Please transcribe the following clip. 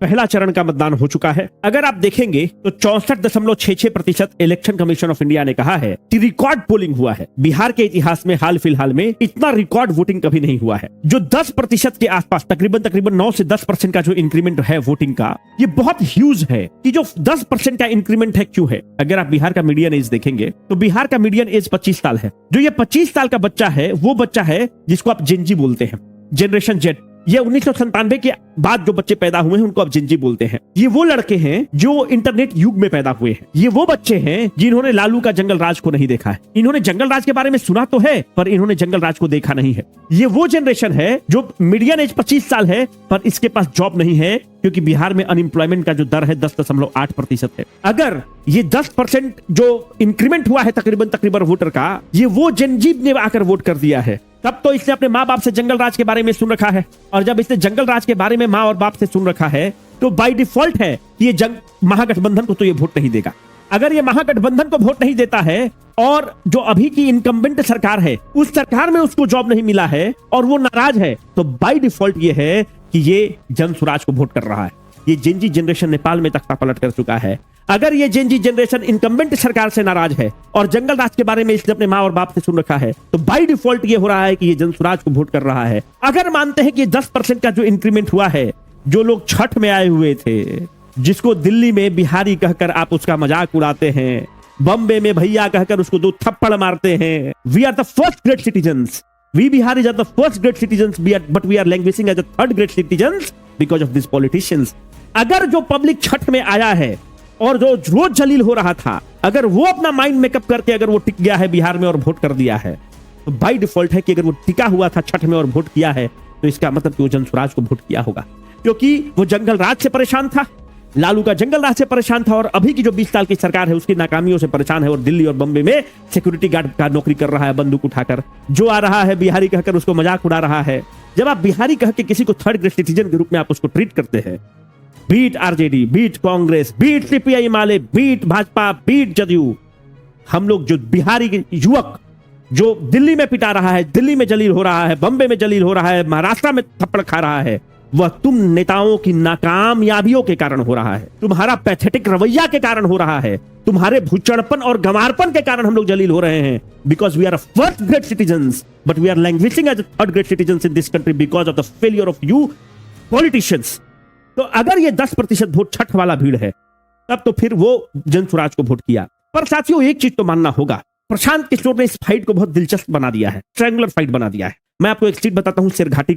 पहला चरण का मतदान हो चुका है। अगर आप देखेंगे तो 64.66% इलेक्शन कमीशन ऑफ इंडिया ने कहा है कि रिकॉर्ड पोलिंग हुआ है। बिहार के इतिहास में हाल फिलहाल में इतना रिकॉर्ड वोटिंग कभी नहीं हुआ है। जो 10% के आसपास तकरीबन 9 से 10% का जो इंक्रीमेंट है वोटिंग का, ये बहुत ह्यूज है। कि जो 10% का इंक्रीमेंट है क्यों है? अगर आप बिहार का मीडियन एज देखेंगे तो बिहार का मीडियन एज 25 साल है। जो ये 25 साल का बच्चा है वो बच्चा है जिसको आप जेन जी बोलते हैं, जनरेशन जेड। ये 1997 के बाद जो बच्चे पैदा हुए हैं उनको अब जिंजी बोलते हैं। ये वो लड़के हैं जो इंटरनेट युग में पैदा हुए हैं। ये वो बच्चे हैं जिन्होंने लालू का जंगल राज को नहीं देखा है। इन्होंने जंगल राज के बारे में सुना तो है पर इन्होंने जंगल राज को देखा नहीं है। ये वो जनरेशन है जो मीडियन एज 25 साल है पर इसके पास जॉब नहीं है, क्योंकि बिहार में अनएम्प्लॉयमेंट का जो दर है 10.8% है। अगर ये 10% जो इंक्रीमेंट हुआ है तकरीबन वोटर का, ये वो जनजीब ने आकर वोट कर दिया है, तब तो इसने अपने माँ बाप से जंगल राज के बारे में सुन रखा है। और जब इसने जंगल राज के बारे में माँ और बाप से सुन रखा है तो बाय डिफॉल्ट है कि ये महागठबंधन को तो ये वोट नहीं देगा। अगर ये महागठबंधन को वोट नहीं देता है और जो अभी की इनकम्बेंट सरकार है उस सरकार में उसको जॉब नहीं मिला है और वो नाराज है, तो बाय डिफॉल्ट ये है कि ये जन स्वराज को वोट कर रहा है। ये जेनजी जनरेशन नेपाल में तख्ता पलट कर चुका है। अगर ये जेनजी जनरेशन इनकम्बेंट सरकार से नाराज है और जंगल राज के बारे में इसने अपने माँ और बाप से सुन रखा है, तो बाय डिफॉल्ट ये हो रहा है कि ये जन स्वराज को वोट कर रहा है। अगर मानते हैं कि 10% का जो इंक्रीमेंट हुआ है, जो लोग छठ में आए हुए थे, जिसको दिल्ली में बिहारी कहकर आप उसका मजाक उड़ाते हैं, बॉम्बे में भैया कहकर उसको 2 थप्पड़ मारते हैं, we are the first great citizens, we Biharis are the first great citizens, but we are languishing as a third great citizens because of this politicians. अगर जो पब्लिक छठ में आया है और जो रोज जलील हो रहा था, अगर वो अपना माइंड मेकअप करके अगर वो टिक गया है बिहार में और वोट कर दिया है, तो बाय डिफॉल्ट है कि अगर वो टिका हुआ था छठ में और वोट किया है तो इसका मतलब कि वो जन स्वराज को वोट किया होगा, क्योंकि वो जंगल राज से परेशान था, लालू का जंगल राज से परेशान था और अभी की जो 20 साल की सरकार है उसकी नाकामियों से परेशान है और दिल्ली और बॉम्बे में सिक्योरिटी गार्ड का नौकरी कर रहा है बंदूक उठाकर। जो आ रहा है बिहारी कहकर उसको मजाक उड़ा रहा है। जब आप बिहारी कह के किसी को थर्ड ग्रेड सिटीजन के रूप में आप उसको ट्रीट करते हैं, beat RJD, beat Congress, beat CPI Male, beat Bhajpa, beat JDU, हम लोग जो बिहारी युवक जो दिल्ली में पिटा रहा है, दिल्ली में जलील हो रहा है, बॉम्बे में जलील हो रहा है, महाराष्ट्र में थप्पड़ खा रहा है, वह तुम नेताओं की नाकामयाबियों के कारण हो रहा है, तुम्हारा पैथेटिक रवैया के कारण हो रहा है, तुम्हारे भूचड़पन और गंवारपन के कारण हम लोग जलील हो रहे हैं। Because we are first great citizens but we are languishing as third great citizens in this country because of the failure of you politicians. तो अगर ये 10% वोट छठ वाला भीड़ है, तब तो फिर वो जन स्वराज को वोट किया। पर साथियों एक चीज तो मानना होगा, प्रशांत किशोर ने इस फाइट को बहुत दिलचस्प बना दिया है, ट्रायंगुलर फाइट बना दिया है। मैं आपको एक चीज बताता हूं, सिरघाटी